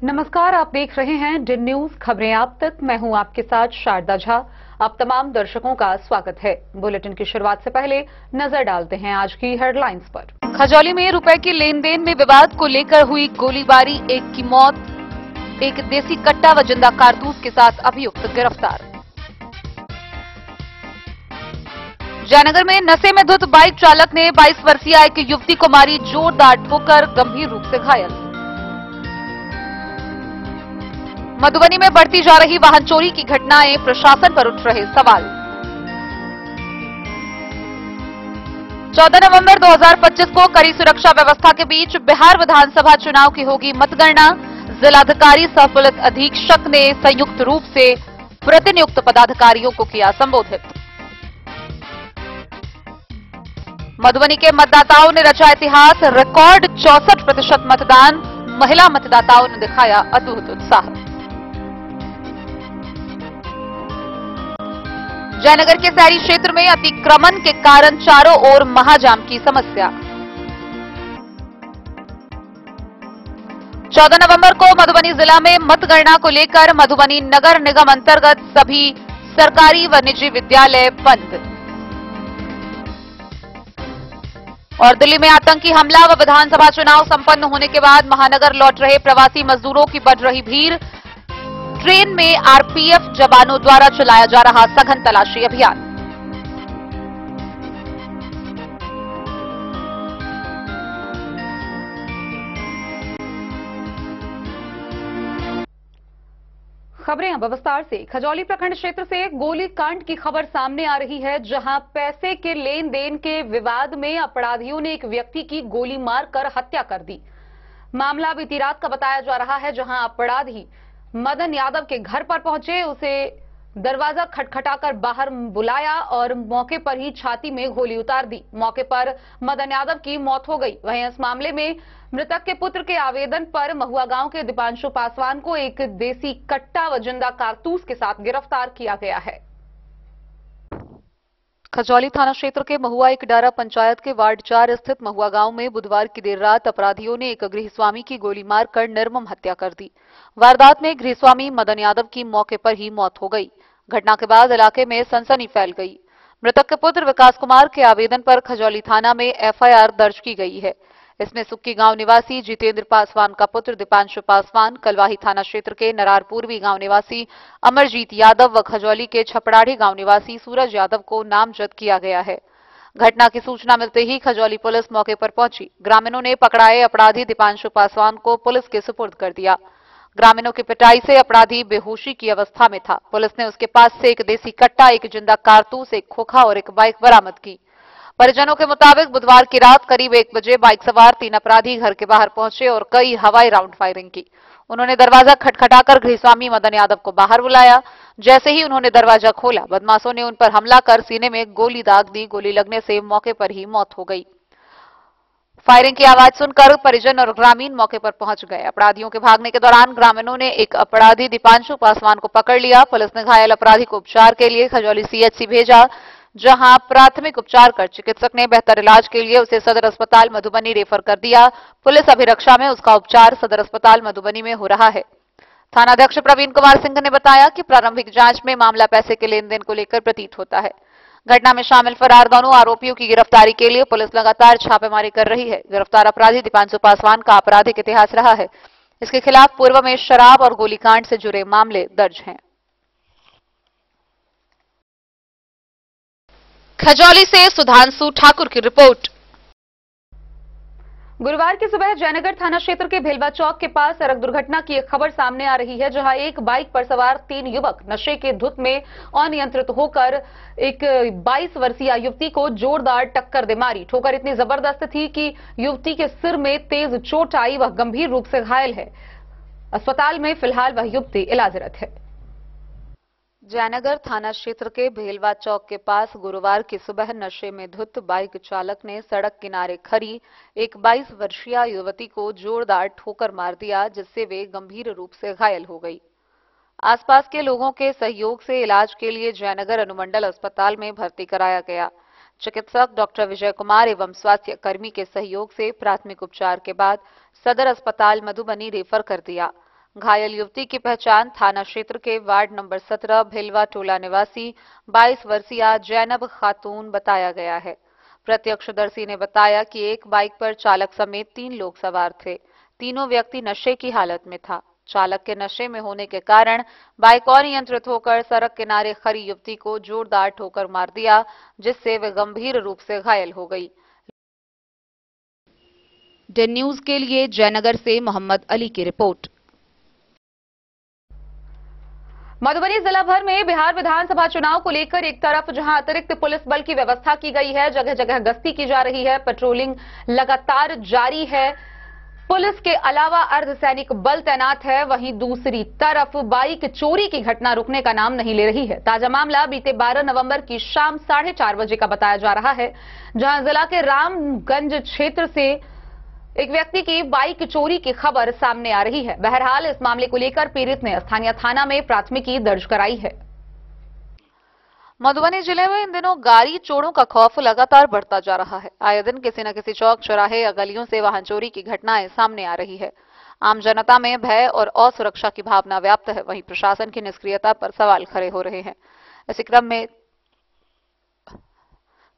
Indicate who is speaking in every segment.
Speaker 1: नमस्कार, आप देख रहे हैं डिन न्यूज खबरें आप तक। मैं हूं आपके साथ शारदा झा। आप तमाम दर्शकों का स्वागत है। बुलेटिन की शुरुआत से पहले नजर डालते हैं आज की हेडलाइंस पर। खजौली में रुपए के लेन देन में विवाद को लेकर हुई गोलीबारी, एक की मौत, एक देसी कट्टा व जिंदा कारतूस के साथ अभियुक्त गिरफ्तार। जयनगर में नशे में धुत बाइक चालक ने 22 वर्षीय एक युवती को मारी जोरदार ठोकर, गंभीर रूप से घायल। मधुबनी में बढ़ती जा रही वाहन चोरी की घटनाएं, प्रशासन पर उठ रहे सवाल। 14 नवंबर 2025 को कड़ी सुरक्षा व्यवस्था के बीच बिहार विधानसभा चुनाव की होगी मतगणना। जिलाधिकारी सह पुलिस अधीक्षक ने संयुक्त रूप से प्रतिनियुक्त पदाधिकारियों को किया संबोधित। मधुबनी के मतदाताओं ने रचा इतिहास, रिकॉर्ड 64% मतदान, महिला मतदाताओं ने दिखाया अद्भुत उत्साह। जयनगर के शहरी क्षेत्र में अतिक्रमण के कारण चारों ओर महाजाम की समस्या। 14 नवंबर को मधुबनी जिला में मतगणना को लेकर मधुबनी नगर निगम अंतर्गत सभी सरकारी व निजी विद्यालय बंद। और दिल्ली में आतंकी हमला व विधानसभा चुनाव संपन्न होने के बाद महानगर लौट रहे प्रवासी मजदूरों की बढ़ रही भीड़। ट्रेन में आरपीएफ जवानों द्वारा चलाया जा रहा सघन तलाशी अभियान। खबरें अब विस्तार से। खजौली प्रखंड क्षेत्र से गोलीकांड की खबर सामने आ रही है, जहां पैसे के लेन देन के विवाद में अपराधियों ने एक व्यक्ति की गोली मारकर हत्या कर दी। मामला बीती रात का बताया जा रहा है, जहां अपराधी मदन यादव के घर पर पहुंचे, उसे दरवाजा खटखटाकर बाहर बुलाया और मौके पर ही छाती में गोली उतार दी। मौके पर मदन यादव की मौत हो गई। वहीं इस मामले में मृतक के पुत्र के आवेदन पर महुआ गांव के दीपांशु पासवान को एक देसी कट्टा व जिंदा कारतूस के साथ गिरफ्तार किया गया है। खजौली थाना क्षेत्र के महुआ इकडारा पंचायत के वार्ड 4 स्थित महुआ गांव में बुधवार की देर रात अपराधियों ने एक गृहस्वामी की गोली मारकर निर्मम हत्या कर दी। वारदात में गृहस्वामी मदन यादव की मौके पर ही मौत हो गई। घटना के बाद इलाके में सनसनी फैल गई। मृतक के पुत्र विकास कुमार के आवेदन पर खजौली थाना में एफआईआर दर्ज की गई है। इसमें सुक्की गांव निवासी जितेंद्र पासवान का पुत्र दीपांशु पासवान, कलवाही थाना क्षेत्र के नरार पूर्वी गांव निवासी अमरजीत यादव व खजौली के छपड़ाढ़ी गांव निवासी सूरज यादव को नामजद किया गया है। घटना की सूचना मिलते ही खजौली पुलिस मौके पर पहुंची। ग्रामीणों ने पकड़ाए अपराधी दीपांशु पासवान को पुलिस के सुपुर्द कर दिया। ग्रामीणों की पिटाई से अपराधी बेहोशी की अवस्था में था। पुलिस ने उसके पास से एक देसी कट्टा, एक जिंदा कारतूस, एक खोखा और एक बाइक बरामद की। परिजनों के मुताबिक बुधवार की रात करीब 1 बजे बाइक सवार 3 अपराधी घर के बाहर पहुंचे और कई हवाई राउंड फायरिंग की। उन्होंने दरवाजा खटखटाकर गृहस्वामी मदन यादव को बाहर बुलाया। जैसे ही उन्होंने दरवाजा खोला, बदमाशों ने उन पर हमला कर सीने में गोली दाग दी। गोली लगने से मौके पर ही मौत हो गई। फायरिंग की आवाज सुनकर परिजन और ग्रामीण मौके पर पहुंच गए। अपराधियों के भागने के दौरान ग्रामीणों ने एक अपराधी दीपांशु पासवान को पकड़ लिया। पुलिस ने घायल अपराधी को उपचार के लिए खजौली सीएचसी भेजा, जहां प्राथमिक उपचार कर चिकित्सक ने बेहतर इलाज के लिए उसे सदर अस्पताल मधुबनी रेफर कर दिया। पुलिस अभिरक्षा में उसका उपचार सदर अस्पताल मधुबनी में हो रहा है। थानाध्यक्ष प्रवीण कुमार सिंह ने बताया कि प्रारंभिक जांच में मामला पैसे के लेन देन को लेकर प्रतीत होता है। घटना में शामिल फरार दोनों आरोपियों की गिरफ्तारी के लिए पुलिस लगातार छापेमारी कर रही है। गिरफ्तार अपराधी दीपांशु पासवान का आपराधिक इतिहास रहा है। इसके खिलाफ पूर्व में शराब और गोलीकांड से जुड़े मामले दर्ज हैं। खजौली से सुधांशु ठाकुर की रिपोर्ट। गुरुवार की सुबह जयनगर थाना क्षेत्र के भेलवा चौक के पास सड़क दुर्घटना की एक खबर सामने आ रही है, जहां एक बाइक पर सवार 3 युवक नशे के धुत में अनियंत्रित होकर एक 22 वर्षीय युवती को जोरदार टक्कर दे मारी। ठोकर इतनी जबरदस्त थी कि युवती के सिर में तेज चोट आई। वह गंभीर रूप से घायल है। अस्पताल में फिलहाल वह युवती इलाजरत है। जयनगर थाना क्षेत्र के भेलवा चौक के पास गुरुवार की सुबह नशे में धुत बाइक चालक ने सड़क किनारे खड़ी एक 22 वर्षीय युवती को जोरदार ठोकर मार दिया, जिससे वे गंभीर रूप से घायल हो गई। आसपास के लोगों के सहयोग से इलाज के लिए जयनगर अनुमंडल अस्पताल में भर्ती कराया गया। चिकित्सक डॉक्टर विजय कुमार एवं स्वास्थ्य कर्मी के सहयोग से प्राथमिक उपचार के बाद सदर अस्पताल मधुबनी रेफर कर दिया। घायल युवती की पहचान थाना क्षेत्र के वार्ड नंबर 17 भिलवा टोला निवासी 22 वर्षीय जैनब खातून बताया गया है। प्रत्यक्षदर्शी ने बताया कि एक बाइक पर चालक समेत 3 लोग सवार थे। तीनों व्यक्ति नशे की हालत में था। चालक के नशे में होने के कारण बाइक अनियंत्रित होकर सड़क किनारे खड़ी युवती को जोरदार ठोकर मार दिया, जिससे वे गंभीर रूप से घायल हो गई। डेन न्यूज के लिए जयनगर से मोहम्मद अली की रिपोर्ट। मधुबनी जिला भर में बिहार विधानसभा चुनाव को लेकर एक तरफ जहां अतिरिक्त पुलिस बल की व्यवस्था की गई है, जगह जगह गश्ती की जा रही है, पेट्रोलिंग लगातार जारी है, पुलिस के अलावा अर्धसैनिक बल तैनात है, वहीं दूसरी तरफ बाइक चोरी की घटना रुकने का नाम नहीं ले रही है। ताजा मामला बीते 12 नवंबर की शाम 4:30 बजे का बताया जा रहा है, जहां जिला के रामगंज क्षेत्र से एक व्यक्ति की बाइक चोरी की खबर सामने आ रही है। बहरहाल इस मामले को लेकर पीड़ित ने स्थानीय थाना में प्राथमिकी दर्ज कराई है। मधुबनी जिले में इन दिनों गाड़ी चोरों का खौफ लगातार बढ़ता जा रहा है। आए दिन किसी न किसी चौक चौराहे या गलियों से वाहन चोरी की घटनाएं सामने आ रही है। आम जनता में भय और असुरक्षा की भावना व्याप्त है। वहीं प्रशासन की निष्क्रियता पर सवाल खड़े हो रहे हैं। इसी क्रम में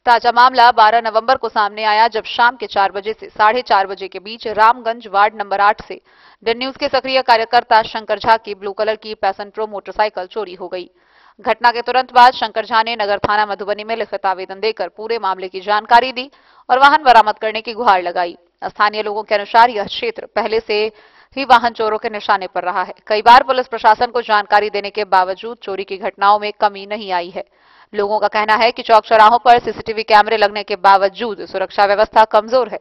Speaker 1: ताजा मामला 12 नवंबर को सामने आया, जब शाम के 4 बजे से 4:30 बजे के बीच रामगंज वार्ड नंबर 8 से डेन न्यूज के सक्रिय कार्यकर्ता शंकर झा की ब्लू कलर की पैशन प्रो मोटरसाइकिल चोरी हो गई। घटना के तुरंत बाद शंकर झा ने नगर थाना मधुबनी में लिखित आवेदन देकर पूरे मामले की जानकारी दी और वाहन बरामद करने की गुहार लगाई। स्थानीय लोगों के अनुसार यह क्षेत्र पहले से ही वाहन चोरों के निशाने पर रहा है। कई बार पुलिस प्रशासन को जानकारी देने के बावजूद चोरी की घटनाओं में कमी नहीं आई है। लोगों का कहना है कि चौक चौराहों पर सीसीटीवी कैमरे लगने के बावजूद सुरक्षा व्यवस्था कमजोर है।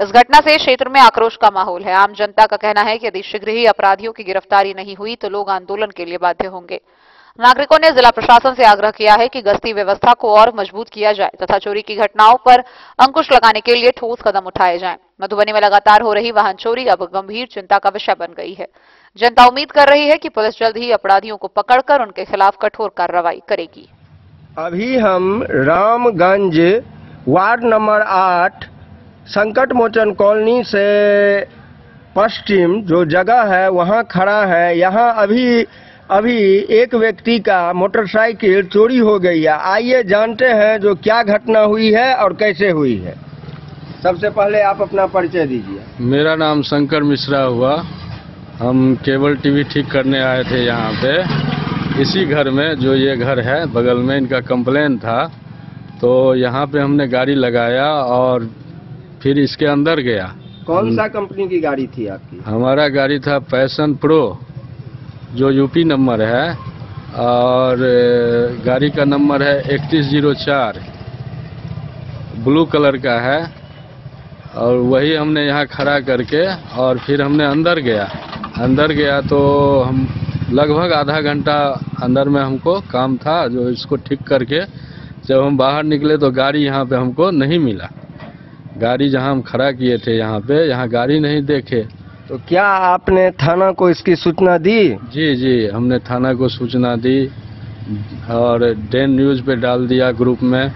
Speaker 1: इस घटना से क्षेत्र में आक्रोश का माहौल है। आम जनता का कहना है कि यदि शीघ्र ही अपराधियों की गिरफ्तारी नहीं हुई तो लोग आंदोलन के लिए बाध्य होंगे। नागरिकों ने जिला प्रशासन से आग्रह किया है कि गश्ती व्यवस्था को और मजबूत किया जाए तथा चोरी की घटनाओं पर अंकुश लगाने के लिए ठोस कदम उठाए जाएं। मधुबनी में लगातार हो रही वाहन चोरी अब गंभीर चिंता का विषय बन गई है। जनता उम्मीद कर रही है कि पुलिस जल्द ही अपराधियों को पकड़कर उनके खिलाफ कठोर कार्रवाई करेगी।
Speaker 2: अभी हम रामगंज वार्ड नंबर 8 संकट मोचन कॉलोनी से पश्चिम जो जगह है वहां खड़ा है। यहां अभी एक व्यक्ति का मोटरसाइकिल चोरी हो गई है। आइए जानते हैं जो क्या घटना हुई है और कैसे हुई है। सबसे पहले आप अपना परिचय दीजिए।
Speaker 3: मेरा नाम शंकर मिश्रा हुआ। हम केबल टीवी ठीक करने आए थे यहाँ पे। इसी घर में जो ये घर है बगल में इनका कंप्लेन था, तो यहाँ पे हमने गाड़ी लगाया और फिर इसके अंदर गया।
Speaker 2: कौन सा कंपनी की गाड़ी थी आपकी?
Speaker 3: हमारा गाड़ी था पैशन प्रो जो यूपी नंबर है और गाड़ी का नंबर है 3104, ब्लू कलर का है। और वही हमने यहाँ खड़ा करके और फिर हमने अंदर गया तो हम लगभग आधा घंटा अंदर में हमको काम था जो इसको ठीक करके जब हम बाहर निकले तो गाड़ी यहाँ पे हमको नहीं मिला। गाड़ी जहाँ हम खड़ा किए थे यहाँ गाड़ी नहीं देखे।
Speaker 2: तो क्या आपने थाना को इसकी सूचना दी?
Speaker 3: जी हमने थाना को सूचना दी और डेन न्यूज़ पे डाल दिया ग्रुप में,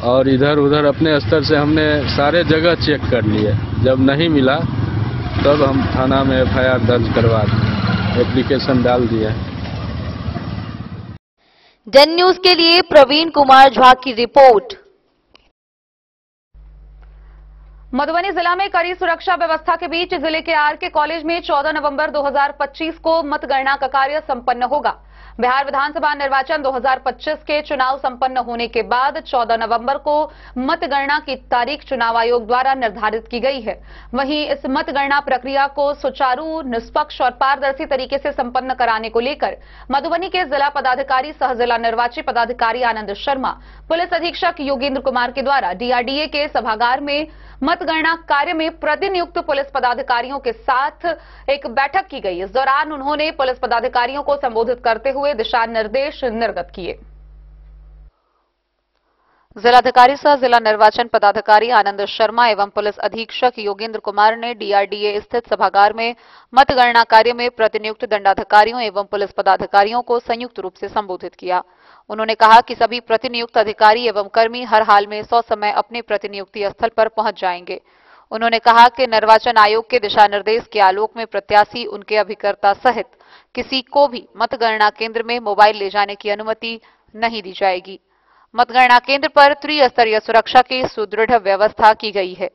Speaker 3: और इधर उधर अपने स्तर से हमने सारे जगह चेक कर लिए। जब नहीं मिला तब हम थाना में FIR दर्ज करवा एप्लीकेशन डाल दिया।
Speaker 1: डेन न्यूज के लिए प्रवीण कुमार झा की रिपोर्ट। मधुबनी जिला में कड़ी सुरक्षा व्यवस्था के बीच जिले के RK कॉलेज में 14 नवंबर 2025 को मतगणना का कार्य संपन्न होगा। बिहार विधानसभा निर्वाचन 2025 के चुनाव संपन्न होने के बाद 14 नवंबर को मतगणना की तारीख चुनाव आयोग द्वारा निर्धारित की गई है। वहीं इस मतगणना प्रक्रिया को सुचारू, निष्पक्ष और पारदर्शी तरीके से संपन्न कराने को लेकर मधुबनी के जिला पदाधिकारी सह जिला निर्वाची पदाधिकारी आनंद शर्मा, पुलिस अधीक्षक योगेंद्र कुमार के द्वारा DRDA के सभागार में मतगणना कार्य में प्रतिनियुक्त पुलिस पदाधिकारियों के साथ एक बैठक की गई। इस दौरान उन्होंने पुलिस पदाधिकारियों को संबोधित करते हुए दिशा निर्देश निर्गत किए। जिलाधिकारी सह जिला निर्वाचन पदाधिकारी आनंद शर्मा एवं पुलिस अधीक्षक योगेंद्र कुमार ने DRDA स्थित सभागार में मतगणना कार्य में प्रतिनियुक्त दंडाधिकारियों एवं पुलिस पदाधिकारियों को संयुक्त रूप से संबोधित किया। उन्होंने कहा कि सभी प्रतिनियुक्त अधिकारी एवं कर्मी हर हाल में ससमय अपने प्रतिनियुक्ति स्थल पर पहुंच जाएंगे। उन्होंने कहा कि निर्वाचन आयोग के दिशा निर्देश के आलोक में प्रत्याशी, उनके अभिकर्ता सहित किसी को भी मतगणना केंद्र में मोबाइल ले जाने की अनुमति नहीं दी जाएगी। मतगणना केंद्र पर त्रिस्तरीय सुरक्षा की सुदृढ़ व्यवस्था की गई है।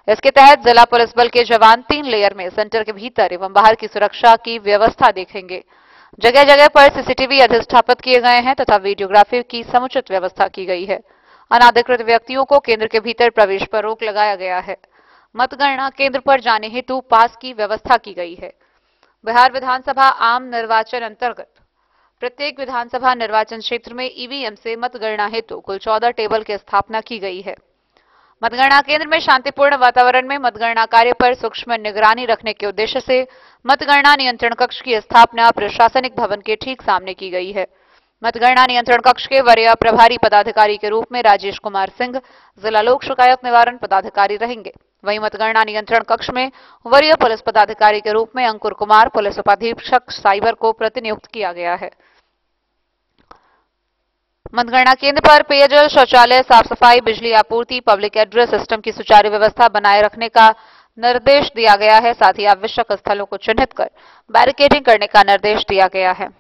Speaker 1: इसके तहत जिला पुलिस बल के जवान 3 लेयर में सेंटर के भीतर एवं बाहर की सुरक्षा की व्यवस्था देखेंगे। जगह जगह पर सीसीटीवी अधिष्ठापित किए गए हैं तथा वीडियोग्राफी की समुचित व्यवस्था की गई है। अनाधिकृत व्यक्तियों को केंद्र के भीतर प्रवेश पर रोक लगाया गया है। मतगणना केंद्र पर जाने हेतु पास की व्यवस्था की गई है। बिहार विधानसभा आम निर्वाचन अंतर्गत प्रत्येक विधानसभा निर्वाचन क्षेत्र में ईवीएम से मतगणना हेतु कुल 14 टेबल की स्थापना की गई है। मतगणना केंद्र में शांतिपूर्ण वातावरण में मतगणना कार्य पर सूक्ष्म निगरानी रखने के उद्देश्य से मतगणना नियंत्रण कक्ष की स्थापना प्रशासनिक भवन के ठीक सामने की गई है। मतगणना नियंत्रण कक्ष के वरीय प्रभारी पदाधिकारी के रूप में राजेश कुमार सिंह जिला लोक शिकायत निवारण पदाधिकारी रहेंगे। वहीं मतगणना नियंत्रण कक्ष में वरीय पुलिस पदाधिकारी के रूप में अंकुर कुमार पुलिस उपाधीक्षक साइबर को प्रतिनियुक्त किया गया है। मतगणना केंद्र पर पेयजल, शौचालय, साफ सफाई, बिजली आपूर्ति, पब्लिक एड्रेस सिस्टम की सुचारू व्यवस्था बनाए रखने का निर्देश दिया गया है। साथ ही आवश्यक स्थलों को चिन्हित कर बैरिकेडिंग करने का निर्देश दिया गया है।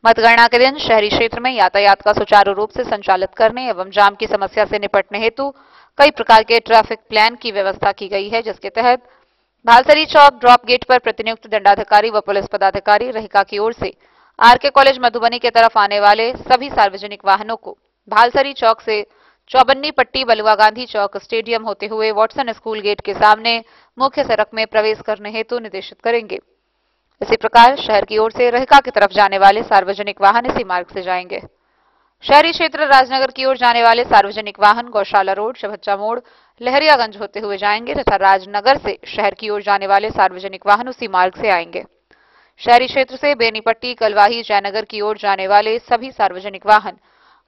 Speaker 1: मतगणना के दिन शहरी क्षेत्र में यातायात का सुचारू रूप से संचालित करने एवं जाम की समस्या से निपटने हेतु कई प्रकार के ट्रैफिक प्लान की व्यवस्था की गई है, जिसके तहत भालसरी चौक ड्रॉप गेट पर प्रतिनियुक्त दंडाधिकारी व पुलिस पदाधिकारी रहिका की ओर से आरके कॉलेज मधुबनी की तरफ आने वाले सभी सार्वजनिक वाहनों को भालसरी चौक से चौबन्नी पट्टी बलुआ गांधी चौक स्टेडियम होते हुए वाटसन स्कूल गेट के सामने मुख्य सड़क में प्रवेश करने हेतु निर्देशित करेंगे। इसी प्रकार शहर की ओर से रहिका की तरफ जाने वाले सार्वजनिक वाहन इसी मार्ग से जाएंगे। शहरी क्षेत्र राजनगर की ओर जाने वाले सार्वजनिक वाहन गौशाला रोड, चभच्चा मोड़, लहरियागंज होते हुए जाएंगे तथा राजनगर से शहर की ओर जाने वाले सार्वजनिक वाहन उसी मार्ग से आएंगे। शहरी क्षेत्र से बेनीपट्टी, कलवाही, जयनगर की ओर जाने वाले सभी सार्वजनिक वाहन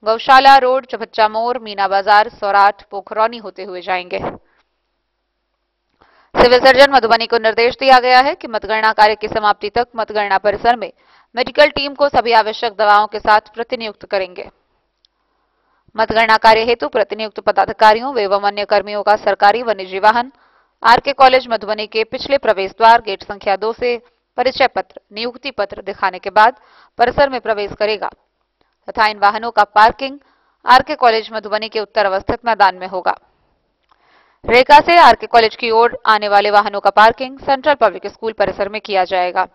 Speaker 1: गौशाला रोड, चभच्चा मोड़, मीना बाजार, सौराठ, पोखरौनी होते हुए जाएंगे। सिविल सर्जन मधुबनी को निर्देश दिया गया है कि मतगणना कार्य की समाप्ति तक मतगणना परिसर में मेडिकल टीम को सभी आवश्यक दवाओं के साथ प्रतिनियुक्त करेंगे। मतगणना कार्य हेतु प्रतिनियुक्त पदाधिकारियों एवं अन्य कर्मियों का सरकारी व निजी वाहन आरके कॉलेज मधुबनी के पिछले प्रवेश द्वार गेट संख्या 2 से परिचय पत्र, नियुक्ति पत्र दिखाने के बाद परिसर में प्रवेश करेगा तथा इन वाहनों का पार्किंग आरके कॉलेज मधुबनी के उत्तर अवस्थित मैदान में होगा। रेखा से आरके कॉलेज की ओर आने वाले वाहनों का पार्किंग सेंट्रल पब्लिक स्कूल परिसर में किया जाएगा।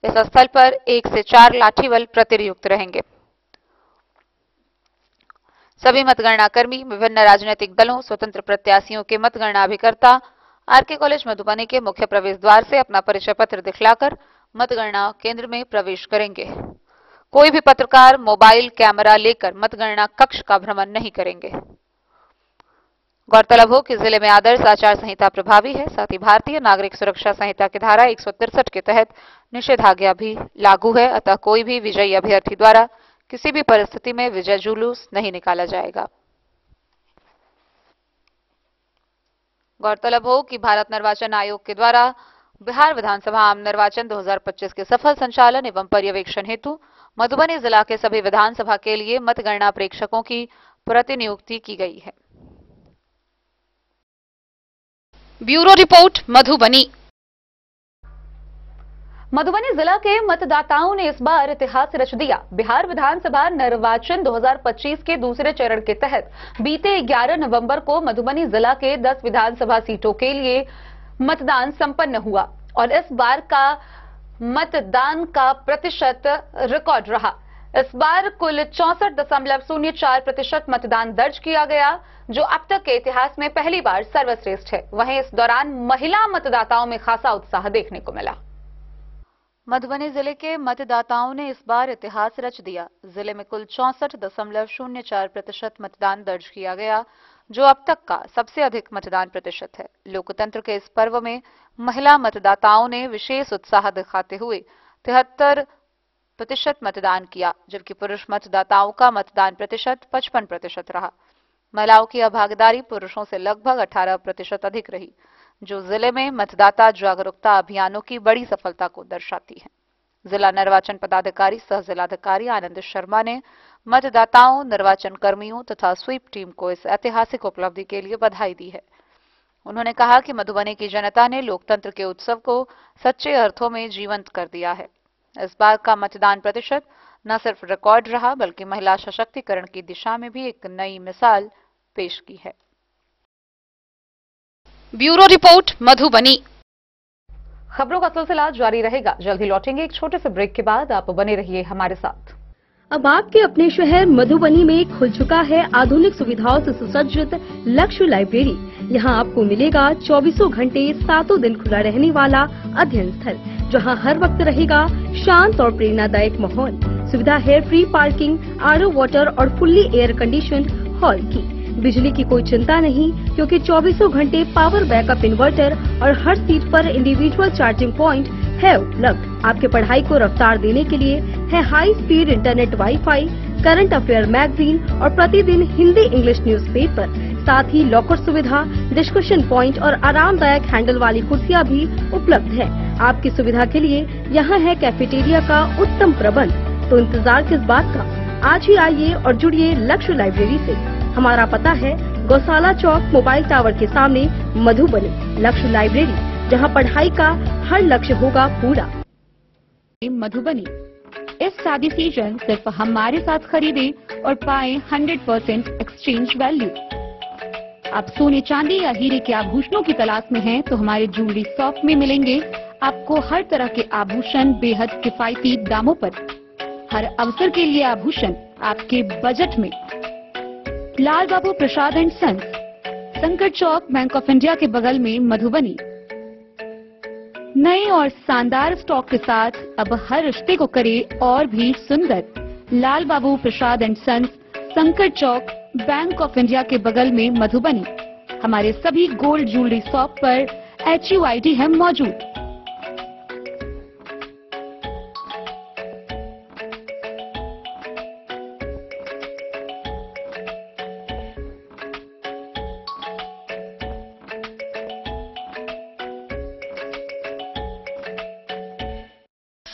Speaker 1: इस स्थल पर 1 से 4 लाठी बल प्रतिनियुक्त रहेंगे। सभी मतगणना कर्मी, विभिन्न राजनीतिक दलों, स्वतंत्र प्रत्याशियों के मतगणना अभिकर्ता आरके कॉलेज मधुबनी के मुख्य प्रवेश द्वार से अपना परिचय पत्र दिखलाकर मतगणना केंद्र में प्रवेश करेंगे। कोई भी पत्रकार मोबाइल कैमरा लेकर मतगणना कक्ष का भ्रमण नहीं करेंगे। गौरतलब हो कि जिले में आदर्श आचार संहिता प्रभावी है। साथ ही भारतीय नागरिक सुरक्षा संहिता की धारा 163 के तहत निषेधाज्ञा भी लागू है। अतः कोई भी विजयी अभ्यर्थी द्वारा किसी भी परिस्थिति में विजय जुलूस नहीं निकाला जाएगा। गौरतलब हो कि भारत निर्वाचन आयोग के द्वारा बिहार विधानसभा आम निर्वाचन 2025 के सफल संचालन एवं पर्यवेक्षण हेतु मधुबनी जिला के सभी विधानसभा के लिए मतगणना प्रेक्षकों की प्रतिनियुक्ति की गई है। Bureau report Madhubani. मधुबनी जिला के मतदाताओं ने इस बार इतिहास रच दिया। बिहार विधानसभा निर्वाचन 2025 के दूसरे चरण के तहत बीते 11 नवंबर को मधुबनी जिला के 10 विधानसभा सीटों के लिए मतदान संपन्न हुआ और इस बार का मतदान का प्रतिशत रिकॉर्ड रहा। इस बार कुल 64.04% मतदान दर्ज किया गया, जो अब तक के इतिहास में पहली बार सर्वश्रेष्ठ है। वहीं इस दौरान महिला मतदाताओं में खासा उत्साह देखने को मिला। मधुबनी जिले के मतदाताओं ने इस बार इतिहास रच दिया। जिले में कुल 64.04% मतदान दर्ज किया गया, जो अब तक का सबसे अधिक मतदान प्रतिशत है। लोकतंत्र के इस पर्व में महिला मतदाताओं ने विशेष उत्साह दिखाते हुए 73% मतदान किया, जबकि पुरुष मतदाताओं का मतदान प्रतिशत 55% रहा। महिलाओं की भागीदारी पुरुषों से लगभग 18% अधिक रही, जो जिले में मतदाता जागरूकता अभियानों की बड़ी सफलता को दर्शाती है। जिला निर्वाचन पदाधिकारी सह जिलाधिकारी आनंद शर्मा ने मतदाताओं, निर्वाचन कर्मियों तथा स्वीप टीम को इस ऐतिहासिक उपलब्धि के लिए बधाई दी है। उन्होंने कहा कि मधुबनी की जनता ने लोकतंत्र के उत्सव को सच्चे अर्थों में जीवंत कर दिया है। इस बार का मतदान प्रतिशत न सिर्फ रिकॉर्ड रहा बल्कि महिला सशक्तिकरण की दिशा में भी एक नई मिसाल पेश की है। Bureau report Madhubani. खबरों का सिलसिला जारी रहेगा। जल्द ही लौटेंगे एक छोटे से ब्रेक के बाद। आप बने रहिए हमारे साथ।
Speaker 4: अब आपके अपने शहर मधुबनी में खुल चुका है आधुनिक सुविधाओं से सुसज्जित लक्ष्य लाइब्रेरी। यहाँ आपको मिलेगा 24 घंटे 7 दिन खुला रहने वाला अध्ययन स्थल, जहाँ हर वक्त रहेगा शांत और प्रेरणादायक माहौल। सुविधा है फ्री पार्किंग, RO वाटर और फुल्ली एयर कंडीशन हॉल की। बिजली की कोई चिंता नहीं, क्योंकि 24 घंटे पावर बैकअप इन्वर्टर और हर सीट पर इंडिविजुअल चार्जिंग पॉइंट है उपलब्ध। आपके पढ़ाई को रफ्तार देने के लिए है high speed internet, wifi, current affair magazine और प्रतिदिन हिंदी इंग्लिश न्यूज़पेपर। साथ ही लॉकर सुविधा, डिस्कशन पॉइंट और आरामदायक हैंडल वाली कुर्सियां भी उपलब्ध है। आपकी सुविधा के लिए यहाँ है कैफेटेरिया का उत्तम प्रबंध। तो इंतजार किस बात का, आज ही आइए और जुड़िए लक्ष्य लाइब्रेरी से। हमारा पता है गौशाला चौक, मोबाइल टावर के सामने, मधुबनी। लक्ष्य लाइब्रेरी, जहां पढ़ाई का हर लक्ष्य होगा पूरा।
Speaker 5: मधुबनी इस शादी सीजन सिर्फ हमारे साथ खरीदे और पाए 100% एक्सचेंज वैल्यू। आप सोने, चांदी या हीरे के आभूषणों की तलाश में हैं, तो हमारे ज्वेलरी शॉप में मिलेंगे आपको हर तरह के आभूषण बेहद किफायती दामों पर। हर अवसर के लिए आभूषण आपके बजट में। लाल बाबू प्रसाद एंड सन्स, संकट चौक, बैंक ऑफ इंडिया के बगल में, मधुबनी। नए और शानदार स्टॉक के साथ अब हर रिश्ते को करे और भी सुंदर। लाल बाबू प्रसाद एंड सन्स, संकट चौक, बैंक ऑफ इंडिया के बगल में, मधुबनी। हमारे सभी गोल्ड ज्वेलरी शॉप पर HUID है मौजूद।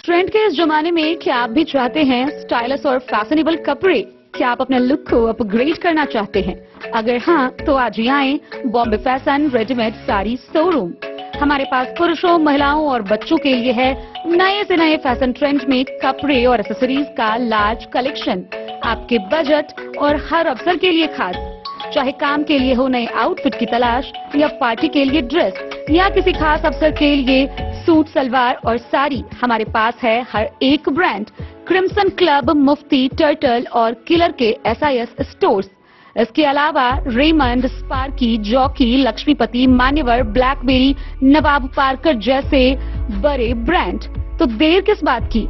Speaker 5: ट्रेंड के इस जमाने में क्या आप भी चाहते हैं स्टाइलिश और फैशनेबल कपड़े? क्या आप अपने लुक को अपग्रेड करना चाहते हैं? अगर हाँ, तो आज ही आए Bombay fashion readymade sari showroom. हमारे पास पुरुषों, महिलाओं और बच्चों के लिए है नए से नए फैशन ट्रेंड में कपड़े और एक्सेसरीज का लार्ज कलेक्शन। आपके बजट और हर अवसर के लिए खास। चाहे काम के लिए हो नए आउटफिट की तलाश, या पार्टी के लिए ड्रेस, या किसी खास अवसर के लिए सूट, सलवार और साड़ी, हमारे पास है हर एक ब्रांड। क्रिम्सन क्लब, मुफ्ती, टर्टल और किलर के SIS स्टोर्स। इसके अलावा रेमंड, स्पार्की, जॉकी, लक्ष्मीपति, मान्यवर, ब्लैकबेरी, नवाब पार्कर जैसे बड़े ब्रांड। तो देर किस बात की,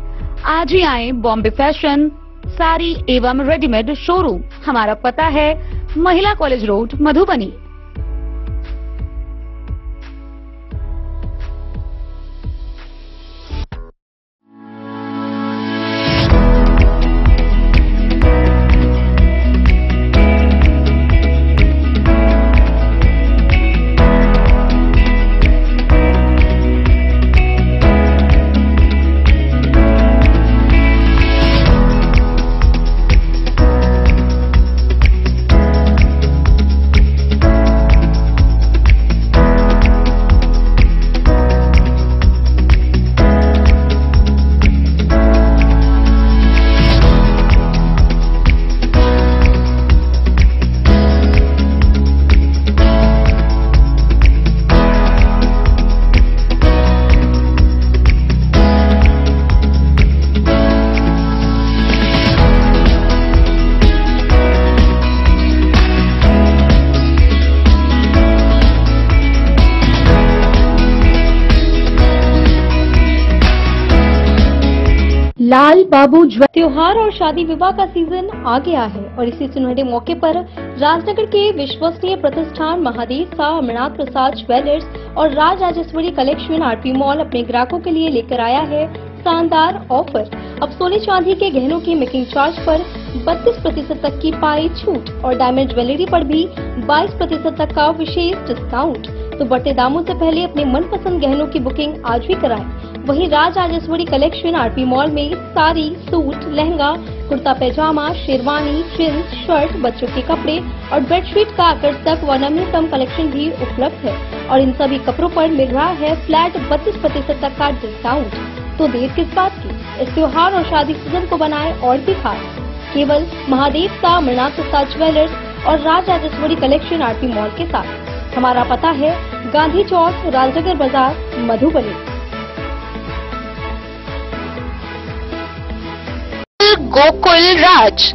Speaker 5: आज ही आए बॉम्बे फैशन साड़ी एवं रेडीमेड शोरूम। हमारा पता है महिला कॉलेज रोड, मधुबनी।
Speaker 4: लाल बाबू त्योहार और शादी विवाह का सीजन आ गया है और इसी सुनहरे मौके पर राजनगर के विश्वसनीय प्रतिष्ठान महादेव शाह अमरनाथ प्रसाद ज्वेलर्स और Raj Rajeshwari collection RP mall अपने ग्राहकों के लिए लेकर आया है शानदार ऑफर। अब सोने चांदी के गहनों के मेकिंग चार्ज पर 32% तक की पाई छूट और डायमंड ज्वेलरी पर भी 22% तक का विशेष डिस्काउंट। तो बढ़ते दामों से पहले अपने मनपसंद गहनों की बुकिंग आज भी कराएं। वहीं Raj Rajeshwari collection RP mall में साड़ी, सूट, लहंगा, कुर्ता पैजामा, शेरवानी, जींस, शर्ट, बच्चों के कपड़े और बेडशीट का आकर्षक व नवीनतम कलेक्शन भी उपलब्ध है और इन सभी कपड़ों पर मिल रहा है फ्लैट 32% तक का डिस्काउंट। तो देर किस बात की, इस त्योहार और शादी सीजन को बनाए और भी खास। केवल महादेव सा, मृणाल प्रसाद ज्वेलर्स और राज राजेश्वरी कलेक्शन आरती मॉल के साथ। हमारा पता है गांधी चौक, राजनगर बाजार, मधुबनी।
Speaker 1: गोकुल राज।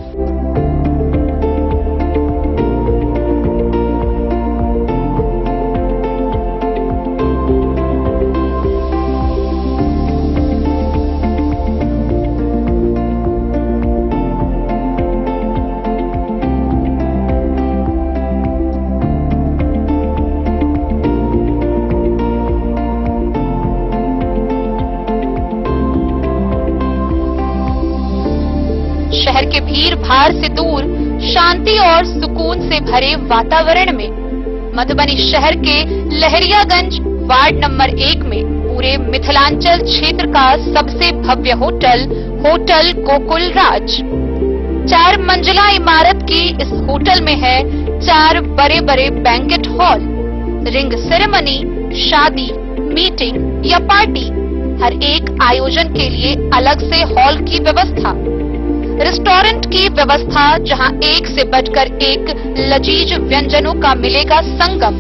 Speaker 1: शहर के भीड़ भाड़ से दूर, शांति और सुकून से भरे वातावरण में मधुबनी शहर के लहरियागंज वार्ड नंबर 1 में पूरे मिथिलांचल क्षेत्र का सबसे भव्य होटल गोकुल राज। 4 मंजिला इमारत की इस होटल में है 4 बड़े बड़े बैंकेट हॉल, रिंग सेरेमनी, शादी, मीटिंग या पार्टी, हर एक आयोजन के लिए अलग से हॉल की व्यवस्था, रेस्टोरेंट की व्यवस्था जहां एक से बढ़कर एक लजीज व्यंजनों का मिलेगा संगम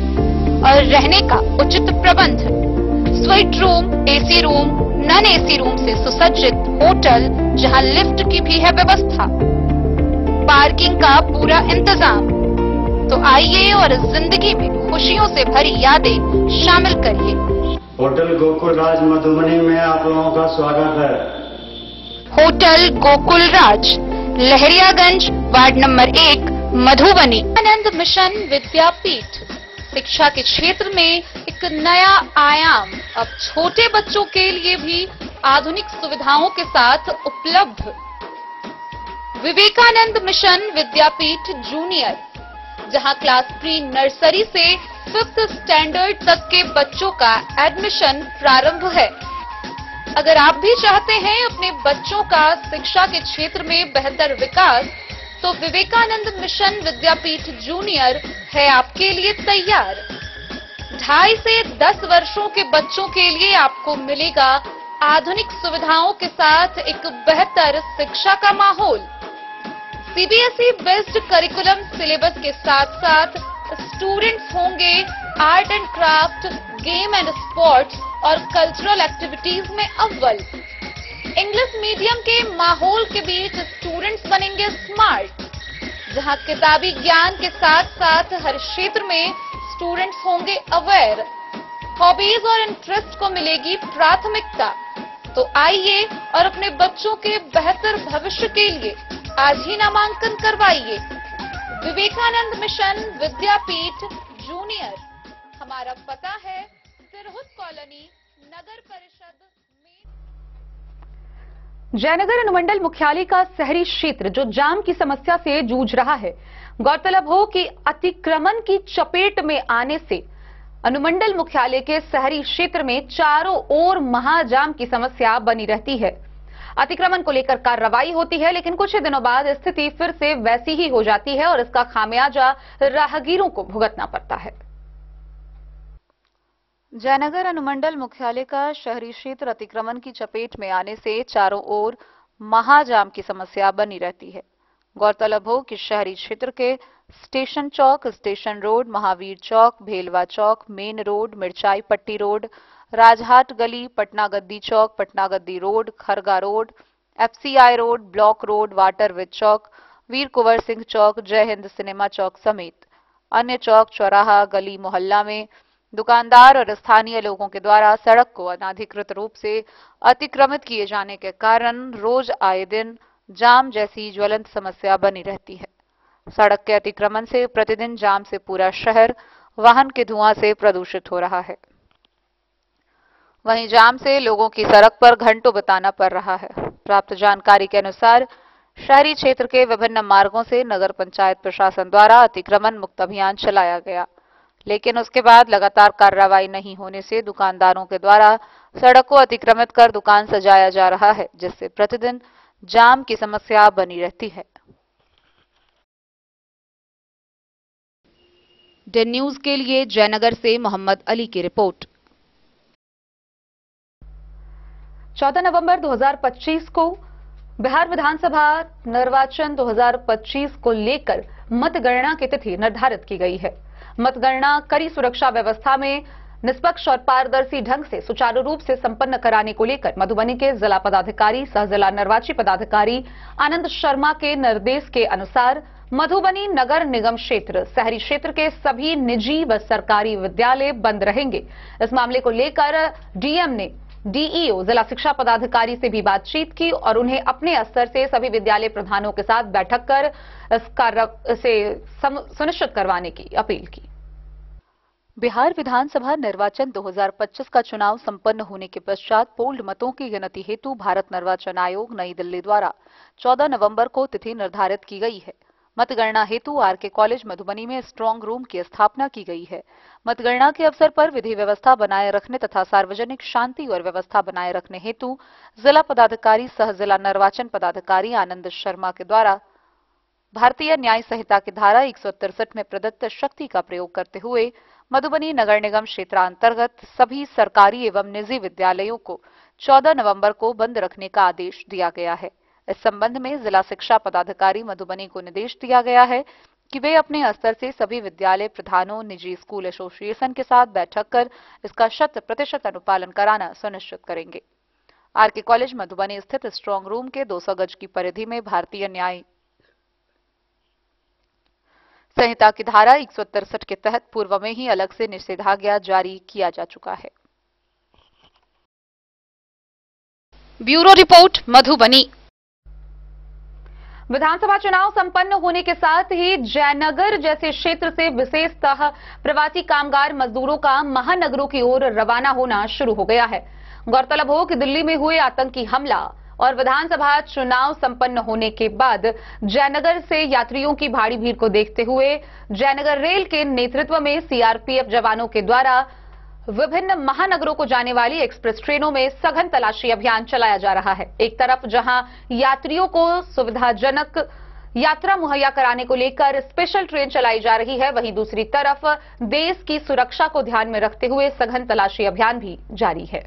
Speaker 1: और रहने का उचित प्रबंध। Suite room, AC room, non AC room से सुसज्जित होटल जहां लिफ्ट की भी है व्यवस्था, पार्किंग का पूरा इंतजाम। तो आइए और जिंदगी में खुशियों से भरी यादें शामिल करिए।
Speaker 6: होटल गोकुल राज मधुबनी में आप लोगों का स्वागत है।
Speaker 1: होटल गोकुल राज, लहरियागंज वार्ड नंबर 1, मधुबनी। आनंद मिशन विद्यापीठ शिक्षा के क्षेत्र में एक नया आयाम अब छोटे बच्चों के लिए भी आधुनिक सुविधाओं के साथ उपलब्ध। विवेकानंद मिशन विद्यापीठ जूनियर, जहां क्लास प्री नर्सरी से 5th स्टैंडर्ड तक के बच्चों का एडमिशन प्रारंभ है। अगर आप भी चाहते हैं अपने बच्चों का शिक्षा के क्षेत्र में बेहतर विकास, तो विवेकानंद मिशन विद्यापीठ जूनियर है आपके लिए तैयार। 2.5 से 10 वर्षों के बच्चों के लिए आपको मिलेगा आधुनिक सुविधाओं के साथ एक बेहतर शिक्षा का माहौल। सीबीएसई बेस्ड करिकुलम सिलेबस के साथ साथ स्टूडेंट्स होंगे art and craft, game and sports और कल्चरल एक्टिविटीज में अव्वल। इंग्लिश मीडियम के माहौल के बीच स्टूडेंट्स बनेंगे स्मार्ट, जहां किताबी ज्ञान के साथ साथ हर क्षेत्र में स्टूडेंट्स होंगे अवेयर। हॉबीज और इंटरेस्ट को मिलेगी प्राथमिकता। तो आइए और अपने बच्चों के बेहतर भविष्य के लिए आज ही नामांकन करवाइए। विवेकानंद मिशन विद्यापीठ जूनियर। हमारा पता है सिरहुत कॉलोनी, नगर परिषद में।
Speaker 5: जयनगर अनुमंडल मुख्यालय का शहरी क्षेत्र जो जाम की समस्या से जूझ रहा है। गौरतलब हो कि अतिक्रमण की चपेट में आने से अनुमंडल मुख्यालय के शहरी क्षेत्र में चारों ओर महाजाम की समस्या बनी रहती है। अतिक्रमण को लेकर कार्रवाई होती है, लेकिन कुछ दिनों बाद स्थिति फिर से वैसी ही हो जाती है और इसका खामियाजा राहगीरों को भुगतना पड़ता है।
Speaker 1: जयनगर अनुमंडल मुख्यालय का शहरी क्षेत्र अतिक्रमण की चपेट में आने से चारों ओर महाजाम की समस्या बनी रहती है। गौरतलब हो कि शहरी क्षेत्र के स्टेशन चौक, स्टेशन रोड, महावीर चौक, भेलवा चौक, मेन रोड, मिर्चाई पट्टी रोड, राजहाट गली, पटना गद्दी चौक, Patna Gaddi road, Kharga road, FCI road, block road, वाटरविद चौक, वीर कुंवर सिंह चौक, जय हिंद सिनेमा चौक समेत अन्य चौक, चौराहा, गली मोहल्ला में दुकानदार और स्थानीय लोगों के द्वारा सड़क को अनाधिकृत रूप से अतिक्रमित किए जाने के कारण रोज आए दिन जाम जैसी ज्वलंत समस्या बनी रहती है। सड़क के अतिक्रमण से प्रतिदिन जाम से पूरा शहर वाहन के धुआं से प्रदूषित हो रहा है। वहीं जाम से लोगों की सड़क पर घंटों बिताना पड़ रहा है। प्राप्त जानकारी के अनुसार शहरी क्षेत्र के विभिन्न मार्गों से नगर पंचायत प्रशासन द्वारा अतिक्रमण मुक्त अभियान चलाया गया, लेकिन उसके बाद लगातार कार्रवाई नहीं होने से दुकानदारों के द्वारा सड़क को अतिक्रमित कर दुकान सजाया जा रहा है, जिससे प्रतिदिन जाम की समस्या बनी रहती है। डेन न्यूज के लिए जयनगर से मोहम्मद अली की रिपोर्ट। 14 नवंबर 2025 को बिहार विधानसभा निर्वाचन 2025 को लेकर मतगणना की तिथि निर्धारित की गई है। मतगणना कड़ी सुरक्षा व्यवस्था में निष्पक्ष और पारदर्शी ढंग से सुचारू रूप से संपन्न कराने को लेकर मधुबनी के जिला पदाधिकारी सह जिला निर्वाची पदाधिकारी आनंद शर्मा के निर्देश के अनुसार मधुबनी नगर निगम क्षेत्र शहरी क्षेत्र के सभी निजी व सरकारी विद्यालय बंद रहेंगे। इस मामले को लेकर डीएम ने डीईओ जिला शिक्षा पदाधिकारी से भी बातचीत की और उन्हें अपने स्तर से सभी विद्यालय प्रधानों के साथ बैठक कर इसे सुनिश्चित करवाने की अपील की। बिहार विधानसभा निर्वाचन 2025 का चुनाव संपन्न होने के पश्चात पोल्ड मतों की गिनती हेतु भारत निर्वाचन आयोग नई दिल्ली द्वारा 14 नवंबर को तिथि निर्धारित की गई है। मतगणना हेतु आरके कॉलेज मधुबनी में स्ट्रांग रूम की स्थापना की गई है। मतगणना के अवसर पर विधि व्यवस्था बनाए रखने तथा सार्वजनिक शांति और व्यवस्था बनाए रखने हेतु जिला पदाधिकारी सह जिला निर्वाचन पदाधिकारी आनंद शर्मा के द्वारा भारतीय न्याय संहिता की धारा 163 में प्रदत्त शक्ति का प्रयोग करते हुए मधुबनी नगर निगम क्षेत्रांतर्गत सभी सरकारी एवं निजी विद्यालयों को 14 नवंबर को बंद रखने का आदेश दिया गया है। इस संबंध में जिला शिक्षा पदाधिकारी मधुबनी को निर्देश दिया गया है कि वे अपने स्तर से सभी विद्यालय प्रधानों, निजी स्कूल एसोसिएशन के साथ बैठक कर इसका 100% अनुपालन कराना सुनिश्चित करेंगे। आरके कॉलेज मधुबनी स्थित स्ट्रांग रूम के 200 गज की परिधि में भारतीय न्याय संहिता की धारा 163 के तहत पूर्व में ही अलग से निषेधाज्ञा जारी किया जा चुका है। Bureau report Madhubani. विधानसभा चुनाव संपन्न होने के साथ ही जयनगर जैसे क्षेत्र से विशेषतः प्रवासी कामगार मजदूरों का महानगरों की ओर रवाना होना शुरू हो गया है। गौरतलब हो कि दिल्ली में हुए आतंकी हमला और विधानसभा चुनाव संपन्न होने के बाद जयनगर से यात्रियों की भारी भीड़ को देखते हुए जयनगर रेल के नेतृत्व में सीआरपीएफ जवानों के द्वारा विभिन्न महानगरों को जाने वाली एक्सप्रेस ट्रेनों में सघन तलाशी अभियान चलाया जा रहा है। एक तरफ जहां यात्रियों को सुविधाजनक यात्रा मुहैया कराने को लेकर स्पेशल ट्रेन चलाई जा रही है, वहीं दूसरी तरफ देश की सुरक्षा को ध्यान में रखते हुए सघन तलाशी अभियान भी जारी है।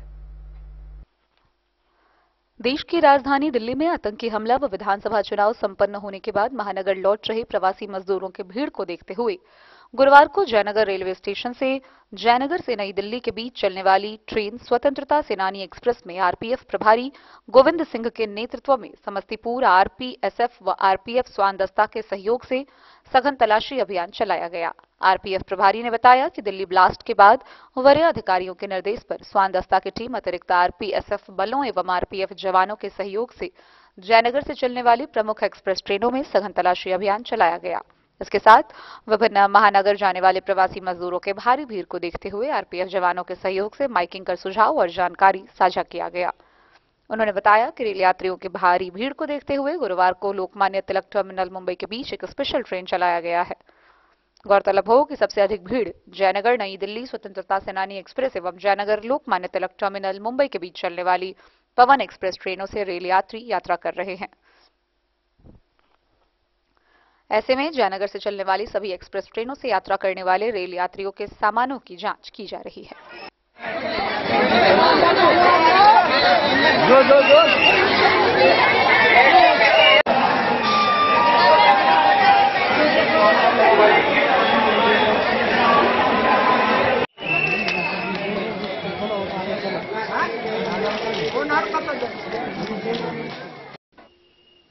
Speaker 1: देश की राजधानी दिल्ली में आतंकी हमला व विधानसभा चुनाव संपन्न होने के बाद महानगर लौट रहे प्रवासी मजदूरों की भीड़ को देखते हुए गुरुवार को जयनगर रेलवे स्टेशन से जयनगर से नई दिल्ली के बीच चलने वाली ट्रेन स्वतंत्रता सेनानी एक्सप्रेस में आरपीएफ प्रभारी गोविंद सिंह के नेतृत्व में समस्तीपुर आरपीएसएफ व आरपीएफ स्वान दस्ता के सहयोग से सघन तलाशी अभियान चलाया गया। आरपीएफ प्रभारी ने बताया कि दिल्ली ब्लास्ट के बाद वरीय अधिकारियों के निर्देश पर स्वान दस्ता की टीम अतिरिक्त आरपीएसएफ बलों एवं आरपीएफ जवानों के सहयोग से जयनगर से चलने वाली प्रमुख एक्सप्रेस ट्रेनों में सघन तलाशी अभियान चलाया गया। इसके साथ विभिन्न महानगर जाने वाले प्रवासी मजदूरों के भारी भीड़ को देखते हुए आरपीएफ जवानों के सहयोग से माइकिंग कर सुझाव और जानकारी साझा किया गया। उन्होंने बताया कि रेल यात्रियों की भारी भीड़ को देखते हुए गुरुवार को लोकमान्य तिलक टर्मिनल मुंबई के बीच एक स्पेशल ट्रेन चलाया गया है। गौरतलब हो कि सबसे अधिक भीड़ जयनगर नई दिल्ली स्वतंत्रता सेनानी एक्सप्रेस एवं जयनगर लोकमान्य तिलक टर्मिनल मुंबई के बीच चलने वाली पवन एक्सप्रेस ट्रेनों से रेल यात्री यात्रा कर रहे हैं। ऐसे में जयनगर से चलने वाली सभी एक्सप्रेस ट्रेनों से यात्रा करने वाले रेल यात्रियों के सामानों की जांच की जा रही है।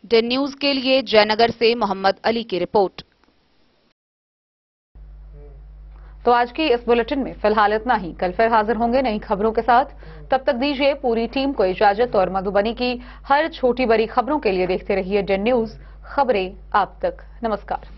Speaker 1: डेन न्यूज के लिए जयनगर से मोहम्मद अली की रिपोर्ट। तो आज की इस बुलेटिन में फिलहाल इतना ही। कल फिर हाजिर होंगे नई खबरों के साथ। तब तक दीजिए पूरी टीम को इजाजत और मधुबनी की हर छोटी बड़ी खबरों के लिए देखते रहिए डेन न्यूज, खबरें आप तक। नमस्कार।